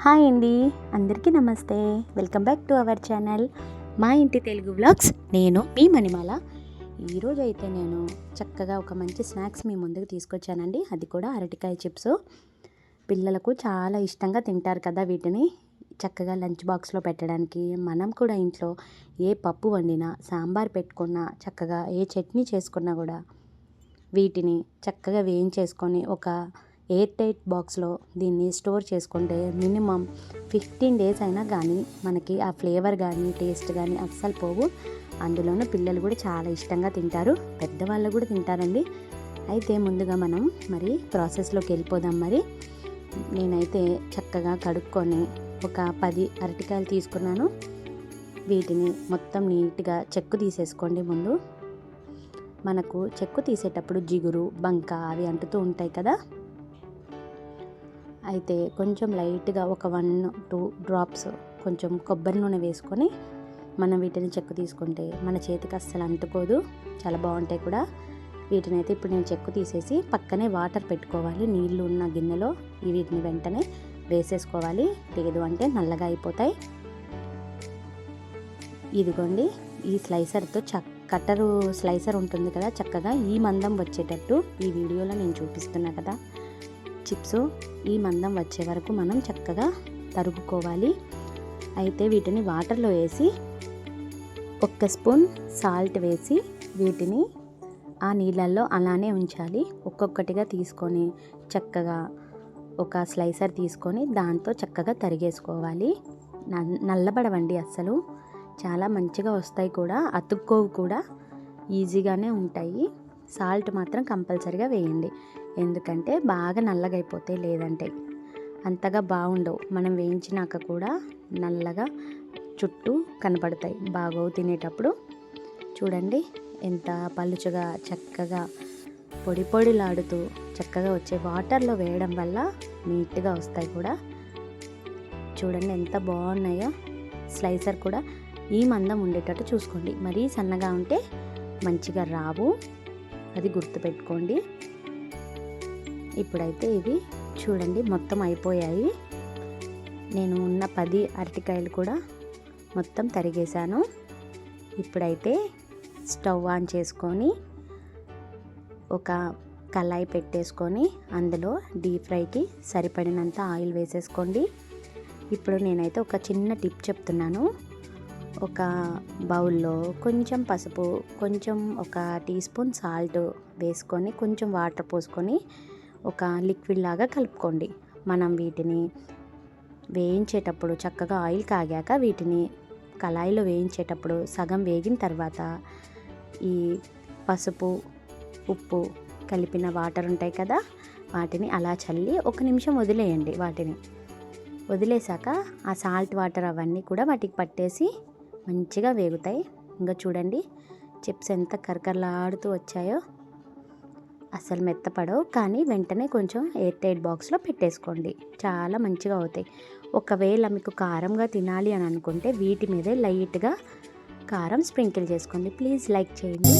Hi అండి, అందరికీ నమస్తే. Welcome back to our channel మా ఇంటి తెలుగు వ్లాగ్స్. నేను మీ మణిమాల. ఈరోజు అయితే నేను చక్కగా ఒక మంచి స్నాక్స్ మీ ముందుకు తీసుకొచ్చానండి. అది కూడా అరటికాయ చిప్స్. పిల్లలకు చాలా ఇష్టంగా తింటారు కదా వీటిని. చక్కగా లంచ్ బాక్స్లో పెట్టడానికి, మనం కూడా ఇంట్లో ఏ పప్పు వండినా, సాంబార్ పెట్టుకున్నా, చక్కగా ఏ చట్నీ చేసుకున్నా కూడా వీటిని చక్కగా వేయించేసుకొని ఒక ఎయిర్ టైట్ బాక్స్లో దీన్ని స్టోర్ చేసుకుంటే మినిమం 15 డేస్ అయినా కానీ మనకి ఆ ఫ్లేవర్ కానీ టేస్ట్ కానీ అస్సలు పోవు. అందులోనూ పిల్లలు కూడా చాలా ఇష్టంగా తింటారు, పెద్దవాళ్ళు కూడా తింటారండి. అయితే ముందుగా మనం మరి ప్రాసెస్లోకి వెళ్ళిపోదాం. మరి నేనైతే చక్కగా కడుక్కొని ఒక 10 అరటికాయలు తీసుకున్నాను. వీటిని మొత్తం నీట్గా చెక్కు తీసేసుకోండి. ముందు మనకు చెక్కు తీసేటప్పుడు జిగురు బంక అవి అంటుతూ ఉంటాయి కదా. అయితే కొంచెం లైట్గా ఒక 1-2 డ్రాప్స్ కొంచెం కొబ్బరి నూనె వేసుకొని మనం వీటిని చెక్కు తీసుకుంటే మన చేతికి అస్సలు అంటుకోదు, చాలా బాగుంటాయి కూడా. వీటిని అయితే ఇప్పుడు నేను చెక్కు తీసేసి పక్కనే వాటర్ పెట్టుకోవాలి. నీళ్లు ఉన్న గిన్నెలో వీటిని వెంటనే వేసేసుకోవాలి, లేదు అంటే నల్లగా అయిపోతాయి. ఇదిగోండి, ఈ స్లైసర్తో కట్టరు స్లైసర్ ఉంటుంది కదా, చక్కగా ఈ మందం వచ్చేటట్టు ఈ వీడియోలో నేను చూపిస్తున్నా కదా చిప్స్, ఈ మందం వచ్చే వరకు మనం చక్కగా తరుగుకోవాలి. అయితే వీటిని వాటర్లో వేసి 1 స్పూన్ సాల్ట్ వేసి వీటిని ఆ నీళ్ళల్లో అలానే ఉంచాలి. ఒక్కొక్కటిగా తీసుకొని చక్కగా ఒక స్లైసర్ తీసుకొని దాంతో చక్కగా తరిగేసుకోవాలి. నల్లబడవండి అస్సలు, చాలా మంచిగా వస్తాయి కూడా, అతుక్కోవు కూడా, ఈజీగానే ఉంటాయి. సాల్ట్ మాత్రం కంపల్సరీగా వేయండి, ఎందుకంటే బాగా నల్లగైపోతాయి, లేదంటే అంతగా బాగుండవు. మనం వేయించినాక కూడా నల్లగా చుట్టూ కనపడతాయి, బాగోవు తినేటప్పుడు. చూడండి ఎంత పలుచగా చక్కగా పొడి పొడిలాడుతూ చక్కగా వచ్చే వాటర్లో వేయడం వల్ల నీట్గా వస్తాయి కూడా. చూడండి ఎంత బాగున్నాయో. స్లైసర్ కూడా ఈ మందం ఉండేటట్టు చూసుకోండి, మరీ సన్నగా ఉంటే మంచిగా రావు, అది గుర్తుపెట్టుకోండి. ఇప్పుడైతే ఇవి చూడండి మొత్తం అయిపోయాయి. నేను ఉన్న 10 అరటికాయలు కూడా మొత్తం తరిగేశాను. ఇప్పుడైతే స్టవ్ ఆన్ చేసుకొని ఒక కళాయి పెట్టేసుకొని అందులో డీప్ ఫ్రైకి సరిపడినంత ఆయిల్ వేసేసుకోండి. ఇప్పుడు నేనైతే ఒక చిన్న టిప్ చెప్తున్నాను. ఒక బౌల్లో కొంచెం పసుపు, కొంచెం ఒక టీ స్పూన్ సాల్ట్ వేసుకొని కొంచెం వాటర్ పోసుకొని ఒక లిక్విడ్ లాగా కలుపుకోండి. మనం వీటిని వేయించేటప్పుడు చక్కగా ఆయిల్ కాగాక వీటిని కళాయిలో వేయించేటప్పుడు సగం వేగిన తర్వాత ఈ పసుపు ఉప్పు కలిపిన వాటర్ ఉంటాయి కదా, వాటిని అలా చల్లి 1 నిమిషం వదిలేయండి. వాటిని వదిలేసాక ఆ సాల్ట్ వాటర్ అవన్నీ కూడా వాటికి పట్టేసి మంచిగా వేగుతాయి. ఇంకా చూడండి చిప్స్ ఎంత కరకరలాడుతూ వచ్చాయో. అసలు మెత్తపడవు, కానీ వెంటనే కొంచెం ఎయిర్ టైట్ బాక్స్లో పెట్టేసుకోండి, చాలా మంచిగా అవుతాయి. ఒకవేళ మీకు కారంగా తినాలి అని అనుకుంటే వీటి మీదే లైట్గా కారం స్ప్రింకిల్ చేసుకోండి. ప్లీజ్ లైక్ చేయండి.